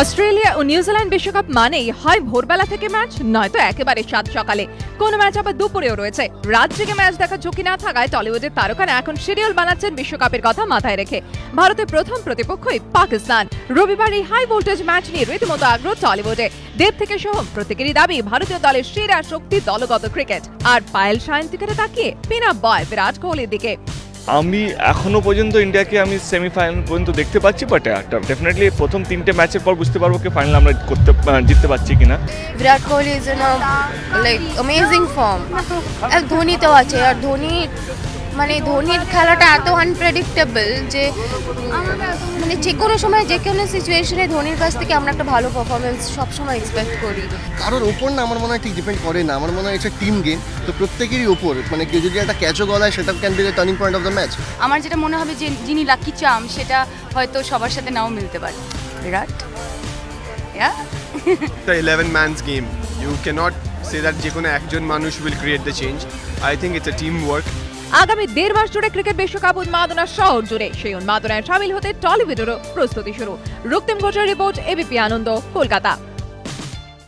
Australia ও New Zealand বিশ্বকাপ মানেই হয় ভোরবেলা থেকে ম্যাচ, নয়তো একেবারে সাত সকালে। কোনো ম্যাচ আবার দুপুরেও রয়েছে। রাত জেগে ম্যাচ দেখার ঝুঁকি না থাকায় টলিউডের তারকারা এখন শিডিউল বানাচ্ছেন বিশ্বকাপের কথা মাথায় রেখে। ভারতের প্রথম প্রতিপক্ষই পাকিস্তান। রবিবার এই হাই ভোল্টেজ ম্যাচ নিয়ে রীতিমতো আগ্রহ টলিউডে। দেব থেকে সোহম প্রত্যেকেরই দাবি ভারতীয় দলের সেরা শক্তি দলগত ক্রিকেট। আর পায়েল সায়ন্তিকারে তাকিয়ে পিন আপ বয় বিরাট কোহলির দিকে। আমি এখনো পর্যন্ত ইন্ডিয়াকে আমি সেমিফাইনাল পর্যন্ত দেখতে পাচ্ছি, বাট ডেফিনেটলি প্রথম তিনটে ম্যাচের পর বুঝতে পারবো কি ফাইনাল আমরা জিততে পারছি কিনা। Virat Kohli is in like amazing form. আর ধোনি তো আছে, আর ধোনির খেলাটা এত আনপ্রেডিক্টেবল যে মানে যে কোনো সময় যে কোনো সিচুয়েশনে ধোনির কাছ থেকে আমরা একটা ভালো পারফরমেন্স সবসময় এক্সপেক্ট করি। কারোর ওপর না আমার মনে হয় ঠিক ডিপেন্ড করে না, আমার মনে হয় এটা টিম গেম, তো প্রত্যেকেরই ওপর মানে কেউ যদি একটা ক্যাচও গলায় সেটা can be the turning point of the match. আমার যেটা মনে হবে যে যিনি লাকি চাম সেটা হয়তো সবার সাথে নাও মিলতে পারে। বিরাট The 11 man's game. You cannot say that যে কোনো একজন মানুষ will create the change. I think it's a teamwork. আগামী 1.5 মাস জুড়ে ক্রিকেট বিশ্বকাপ উন্মাদনা শহর জুড়ে। সেই উন্মাদনায় সামিল হতে টলিউডেরও প্রস্তুতি শুরু। রক্তিম ঘোষের রিপোর্ট, এবিপি আনন্দ, কলকাতা।